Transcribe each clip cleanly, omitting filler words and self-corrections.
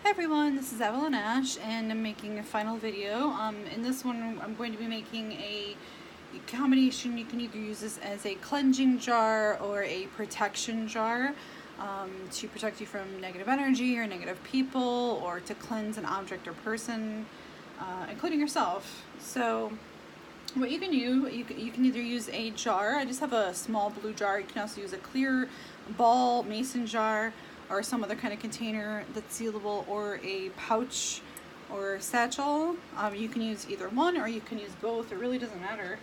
Hi everyone, this is Avalon Ash and I'm making a final video. In this one I'm going to be making a combination. You can either use this as a cleansing jar or a protection jar to protect you from negative energy or negative people, or to cleanse an object or person, including yourself. So what you can do, you can either use a jar. I just have a small blue jar. You can also use a clear ball mason jar or some other kind of container that's sealable, or a pouch or satchel. You can use either one or you can use both. It really doesn't matter.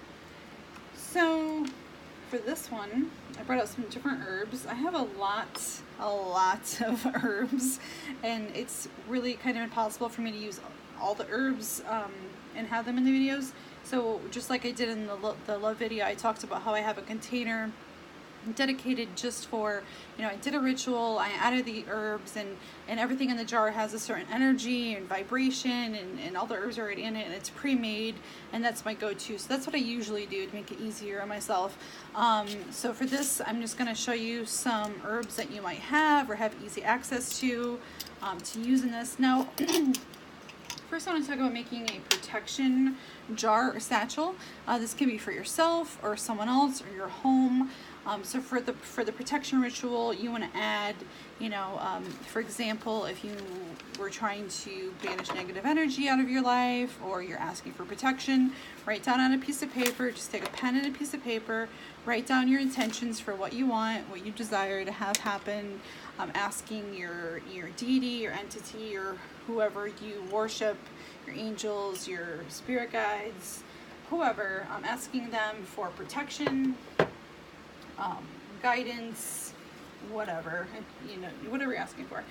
So for this one, I brought out some different herbs. I have a lot of herbs, and it's really kind of impossible for me to use all the herbs and have them in the videos. So just like I did in the love video, I talked about how I have a container dedicated just for, I did a ritual, I added the herbs, and everything in the jar has a certain energy and vibration, and all the herbs are already in it, and it's pre-made, and that's my go-to. So that's what I usually do to make it easier on myself. So for this, I'm just going to show you some herbs that you might have or have easy access to use in this. Now, first I want to talk about making a protection jar or satchel. This can be for yourself or someone else or your home. So for the protection ritual, you want to add, for example, if you were trying to banish negative energy out of your life, or you're asking for protection, write down on a piece of paper. Just take a pen and a piece of paper, write down your intentions for what you want, what you desire to have happen. Asking your deity, your entity, or whoever you worship, your angels, your spirit guides, whoever, asking them for protection, guidance, whatever, whatever you're asking for.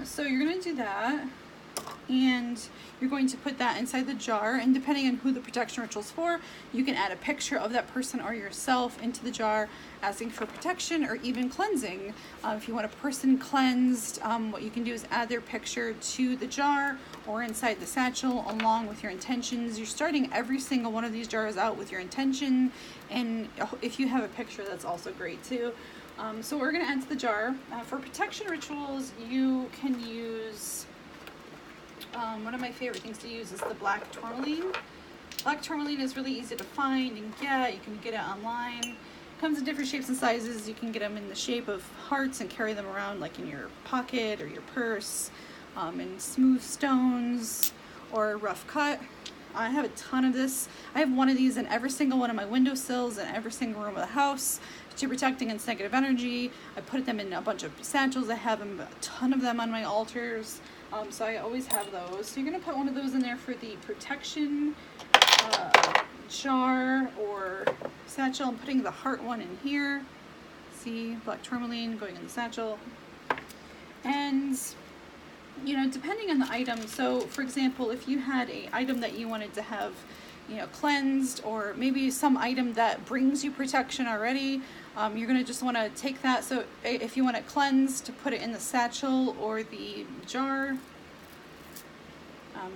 So you're going to do that, and you're going to put that inside the jar, and depending on who the protection ritual is for, you can add a picture of that person or yourself into the jar, asking for protection or even cleansing. If you want a person cleansed, what you can do is add their picture to the jar or inside the satchel along with your intentions. You're starting every single one of these jars out with your intention, and if you have a picture, that's also great too. So we're going to add to the jar. For protection rituals, you can use, one of my favorite things to use is the black tourmaline. Black tourmaline is really easy to find and get. You can get it online. Comes in different shapes and sizes. You can get them in the shape of hearts and carry them around like in your pocket or your purse, in smooth stones or rough cut. I have a ton of this. I have one of these in every single one of my windowsills in every single room of the house to protect against negative energy. I put them in a bunch of satchels. I have a ton of them on my altars. So I always have those. So you're going to put one of those in there for the protection jar or satchel. I'm putting the heart one in here. See, black tourmaline going in the satchel. And, depending on the item, so for example, if you had an item that you wanted to have, cleansed, or maybe some item that brings you protection already, you're going to just want to take that. So if you want it cleansed, to put it in the satchel or the jar.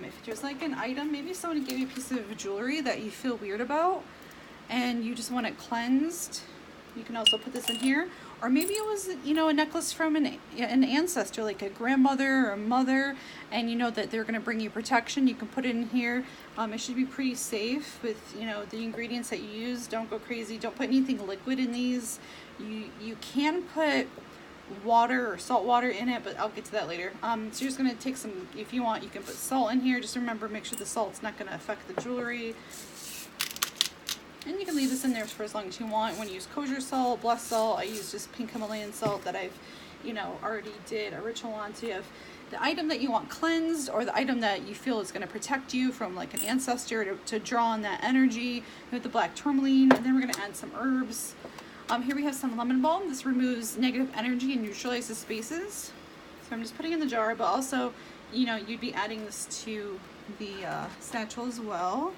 If there's like an item, maybe someone gave you a piece of jewelry that you feel weird about and you just want it cleansed, you can also put this in here. Or maybe it was, a necklace from an ancestor, like a grandmother or a mother, and you know that they're going to bring you protection. You can put it in here. It should be pretty safe with, the ingredients that you use. Don't go crazy. Don't put anything liquid in these. You can put water or salt water in it, but I'll get to that later. So you're just going to take some, if you want, you can put salt in here. Just remember, make sure the salt's not going to affect the jewelry. And you can leave this in there for as long as you want. When you use kosher salt, blessed salt, I use just pink Himalayan salt that I've, already did a ritual on. So you have the item that you want cleansed, or the item that you feel is going to protect you from like an ancestor to draw on that energy with the black tourmaline. And then we're going to add some herbs. Here we have some lemon balm. This removes negative energy and neutralizes spaces. So I'm just putting it in the jar, but also, you'd be adding this to the satchel as well.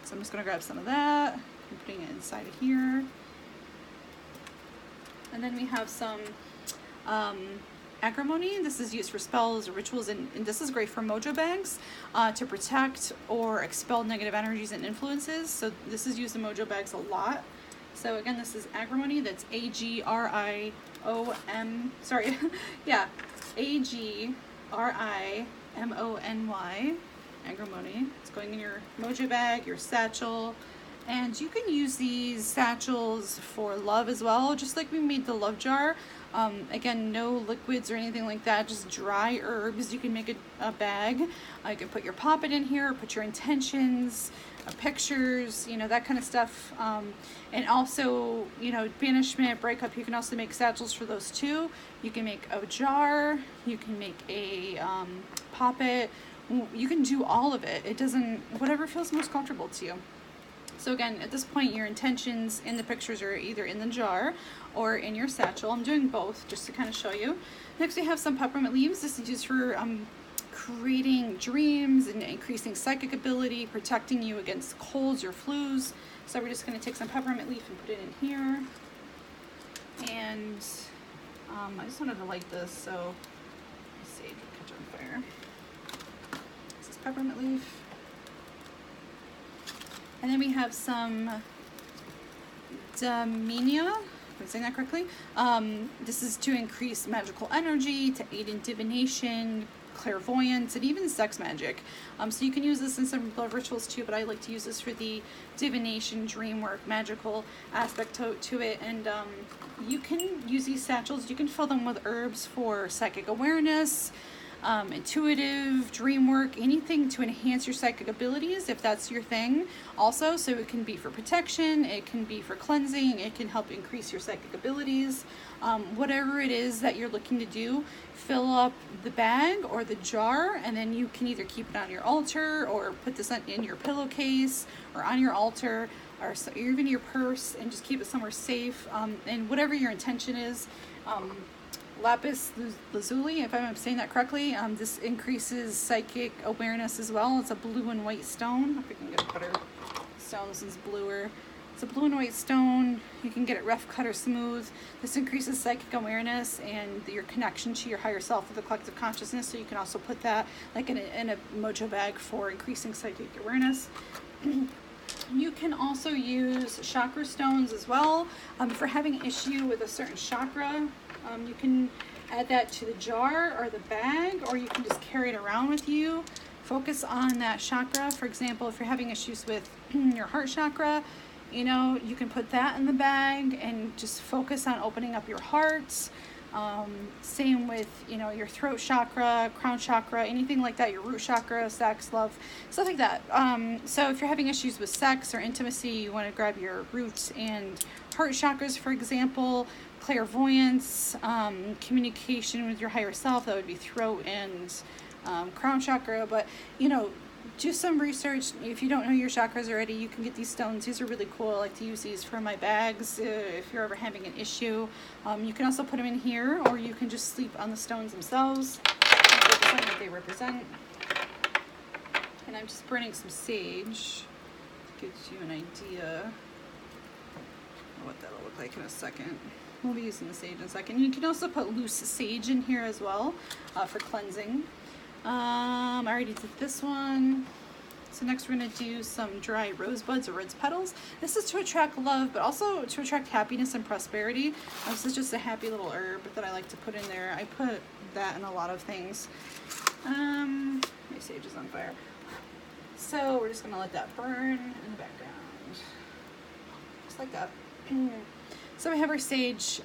So I'm just going to grab some of that. I'm putting it inside of here. And then we have some agrimony. This is used for spells or rituals, and this is great for mojo bags to protect or expel negative energies and influences. So this is used in mojo bags a lot. So again, this is agrimony. That's A-G-R-I-O-M. Sorry, yeah, A-G R-I-M-O-N-Y, Agrimony. It's going in your mojo bag, your satchel, and you can use these satchels for love as well, just like we made the love jar. Again, no liquids or anything like that, just dry herbs. You can make a bag. You can put your poppet in here, put your intentions, pictures, you know, that kind of stuff. And also, you know, banishment, breakup, you can also make satchels for those too. You can make a jar, you can make a poppet. You can do all of it. It doesn't, whatever feels most comfortable to you. So again, at this point, your intentions in the pictures are either in the jar or in your satchel. I'm doing both just to kind of show you. Next, we have some peppermint leaves. This is used for creating dreams and increasing psychic ability, protecting you against colds or flus. So we're just going to take some peppermint leaf and put it in here. And I just wanted to light this, so let's see, catch on fire. This is peppermint leaf. And then we have some Damenia, am I saying that correctly? This is to increase magical energy, to aid in divination, clairvoyance, and even sex magic. So you can use this in some love rituals too, but I like to use this for the divination, dream work, magical aspect to it. And you can use these satchels, you can fill them with herbs for psychic awareness, intuitive, dream work, anything to enhance your psychic abilities if that's your thing also. So it can be for protection, it can be for cleansing, it can help increase your psychic abilities. Whatever it is that you're looking to do, fill up the bag or the jar, and then you can either keep it on your altar or put this in your pillowcase or on your altar, or even your purse, and just keep it somewhere safe. And whatever your intention is, lapis lazuli, if I'm saying that correctly, this increases psychic awareness as well. It's a blue and white stone. If we can get a better stone, this is bluer. It's a blue and white stone. You can get it rough cut or smooth. This increases psychic awareness and your connection to your higher self with the collective consciousness. So you can also put that like in a mojo bag for increasing psychic awareness. You can also use chakra stones as well. For having an issue with a certain chakra, you can add that to the jar or the bag, or you can just carry it around with you. Focus on that chakra. For example, if you're having issues with your heart chakra, you know, you can put that in the bag and just focus on opening up your heart. Same with, you know, your throat chakra, crown chakra, anything like that, your root chakra, sex, love, stuff like that. So if you're having issues with sex or intimacy, you want to grab your root and heart chakras, for example. Clairvoyance, communication with your higher self, that would be throat and crown chakra. But, you know, do some research. If you don't know your chakras already, you can get these stones. These are really cool. I like to use these for my bags if you're ever having an issue. You can also put them in here, or you can just sleep on the stones themselves. Focus on what they represent. And I'm just burning some sage to give you an idea of what that'll look like in a second. We'll be using the sage in a second. You can also put loose sage in here as well for cleansing. I already did this one. So next we're going to do some dry rosebuds or rose petals. This is to attract love, but also to attract happiness and prosperity. This is just a happy little herb that I like to put in there. I put that in a lot of things. My sage is on fire. So we're just going to let that burn in the background. Just like that. So we have our sage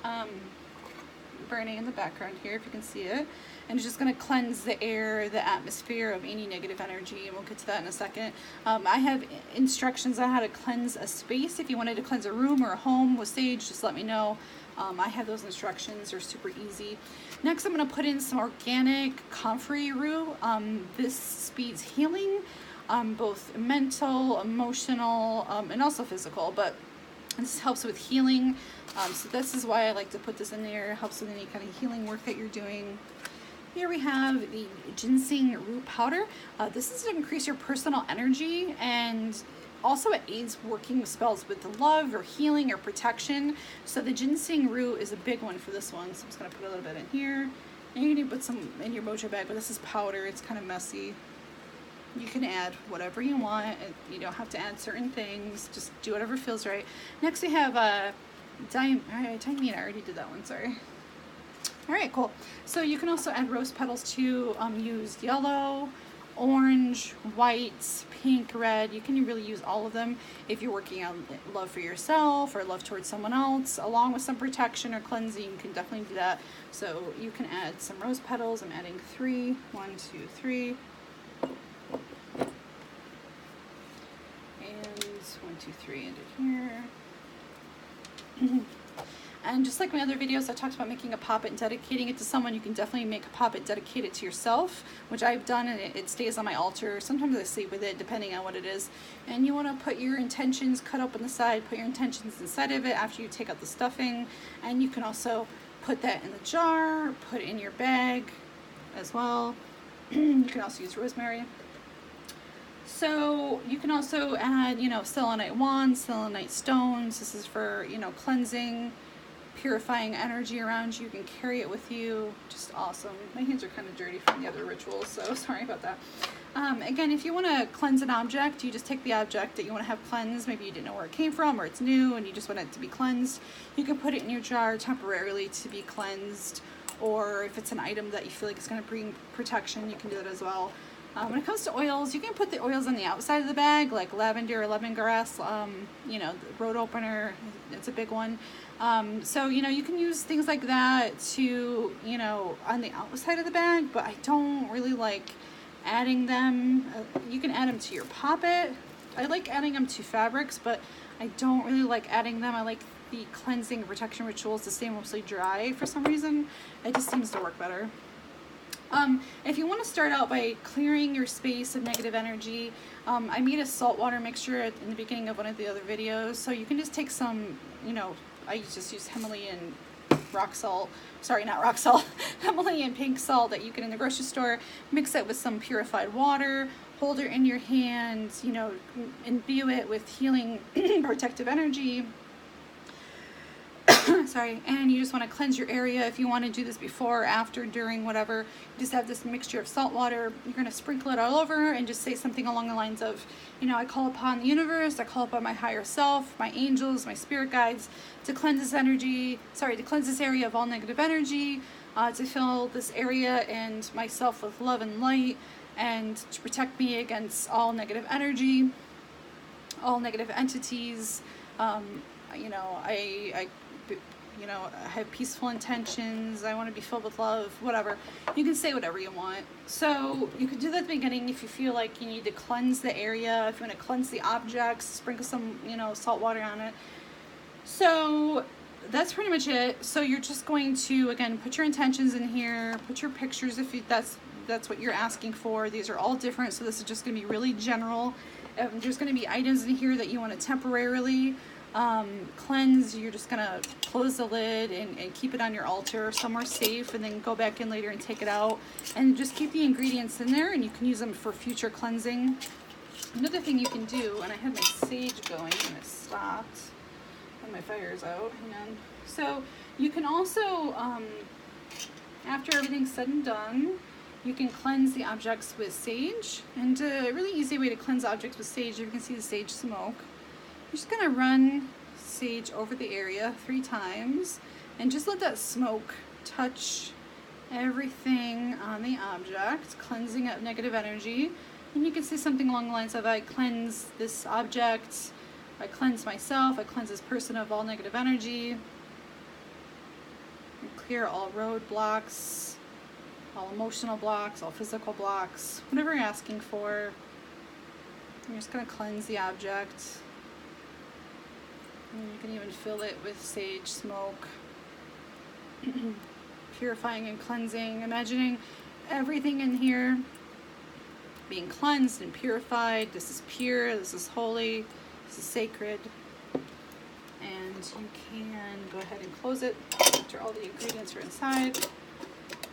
burning in the background here, if you can see it. And it's just going to cleanse the air, the atmosphere of any negative energy, and we'll get to that in a second. I have instructions on how to cleanse a space. If you wanted to cleanse a room or a home with sage, just let me know. I have those instructions. They're super easy. Next, I'm going to put in some organic comfrey root. This speeds healing, both mental, emotional, and also physical, but this helps with healing. So this is why I like to put this in there. It helps with any kind of healing work that you're doing. Here we have the ginseng root powder. This is to increase your personal energy, and also it aids working with spells with love or healing or protection. So the ginseng root is a big one for this one. So I'm just going to put a little bit in here. And you can put some in your mojo bag, but this is powder. It's kind of messy. You can add whatever you want. You don't have to add certain things. Just do whatever feels right. Next we have I already did that one, sorry. All right, cool. So you can also add rose petals too. Use yellow, orange, white, pink, red. You can really use all of them if you're working on love for yourself or love towards someone else, along with some protection or cleansing. You can definitely do that. So you can add some rose petals. I'm adding 3. 1, 2, 3. And 1, 2, 3 into here. And just like my other videos, I talked about making a poppet and dedicating it to someone. You can definitely make a poppet, dedicate it to yourself, which I've done, and it stays on my altar. Sometimes I sleep with it, depending on what it is. And you want to put your intentions, cut up on the side, put your intentions inside of it after you take out the stuffing. And you can also put that in the jar, put it in your bag as well. You can also use rosemary. So you can also add, selenite wands, selenite stones. This is for, cleansing, purifying energy around you. You can carry it with you. Just awesome. My hands are kind of dirty from the other rituals, so sorry about that. Again, if you want to cleanse an object, you just take the object that you want to have cleansed. Maybe you didn't know where it came from, or it's new and you just want it to be cleansed. You can put it in your jar temporarily to be cleansed, or if it's an item that you feel like is going to bring protection, you can do that as well. When it comes to oils, you can put the oils on the outside of the bag, like lavender or lemongrass, the road opener, it's a big one. So, you can use things like that to, on the outside of the bag, but I don't really like adding them. You can add them to your poppet. I like adding them to fabrics, but I don't really like adding them. I like the cleansing and protection rituals to stay mostly dry for some reason. It just seems to work better. If you want to start out by clearing your space of negative energy, I made a saltwater mixture in the beginning of one of the other videos. So you can just take some, I just use Himalayan rock salt. Sorry, not rock salt. Himalayan pink salt that you get in the grocery store. Mix it with some purified water. Hold it in your hands. Imbue it with healing, protective energy. Sorry, and you just want to cleanse your area. If you want to do this before, after, during, whatever, you just have this mixture of salt water. You're going to sprinkle it all over and just say something along the lines of, I call upon the universe, I call upon my higher self, my angels, my spirit guides, to cleanse this to cleanse this area of all negative energy, to fill this area and myself with love and light, and to protect me against all negative energy, all negative entities. I have peaceful intentions, I want to be filled with love, whatever. You can say whatever you want. So you can do that at the beginning if you feel like you need to cleanse the area, if you want to cleanse the objects, sprinkle some, salt water on it. So that's pretty much it. So you're just going to, again, put your intentions in here, put your pictures if that's what you're asking for. These are all different, so this is just going to be really general. There's going to be items in here that you want to temporarily cleanse. You're just gonna close the lid and keep it on your altar somewhere safe, and then go back in later and take it out, and just keep the ingredients in there, and you can use them for future cleansing. Another thing you can do, and I had my sage going and it stopped and my fire's out, hang on. So you can also, after everything's said and done, you can cleanse the objects with sage. And a really easy way to cleanse objects with sage, you can see the sage smoke. You're just going to run sage over the area 3 times and just let that smoke touch everything on the object, cleansing out negative energy. And you can say something along the lines of, I cleanse this object, I cleanse myself, I cleanse this person of all negative energy, and clear all roadblocks, all emotional blocks, all physical blocks, whatever you're asking for. I'm just going to cleanse the object. And you can even fill it with sage smoke. Purifying and cleansing. Imagining everything in here being cleansed and purified. This is pure, this is holy, this is sacred. And you can go ahead and close it after all the ingredients are inside.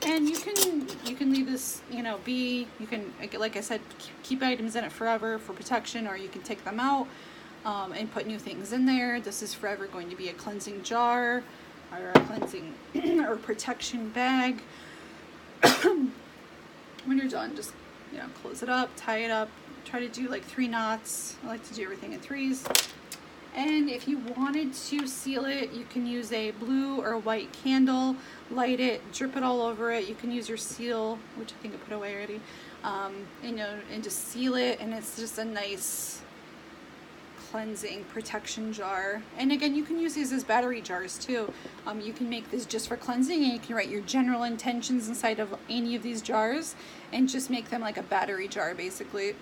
And you can leave this, be. You can, like I said, keep items in it forever for protection, or you can take them out. And put new things in there. This is forever going to be a cleansing jar or a cleansing or protection bag. When you're done, just close it up, tie it up, try to do like 3 knots. I like to do everything in 3s. And if you wanted to seal it, you can use a blue or white candle, light it, drip it all over it. You can use your seal, which I think I put away already, and just seal it, and it's just a nice cleansing protection jar. And again, you can use these as battery jars too. You can make this just for cleansing, and you can write your general intentions inside of any of these jars and just make them like a battery jar basically.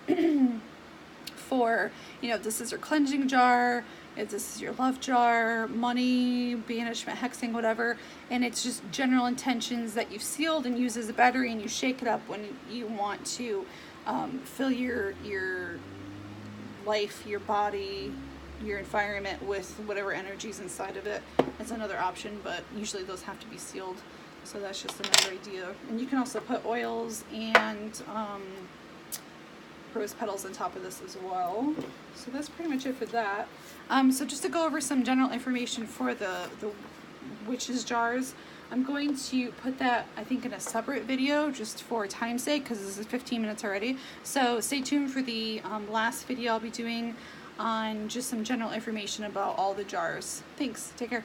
For, this is your cleansing jar, if this is your love jar, money, banishment, hexing, whatever, and it's just general intentions that you've sealed and use as a battery, and you shake it up when you want to fill your life, your body, your environment with whatever energies inside of it. That's another option, but usually those have to be sealed, so that's just another idea. And you can also put oils and rose petals on top of this as well. So that's pretty much it for that. So just to go over some general information for the witches jars, I'm going to put that, I think, in a separate video just for time's sake, because this is 15 minutes already. So stay tuned for the last video I'll be doing on just some general information about all the jars. Thanks. Take care.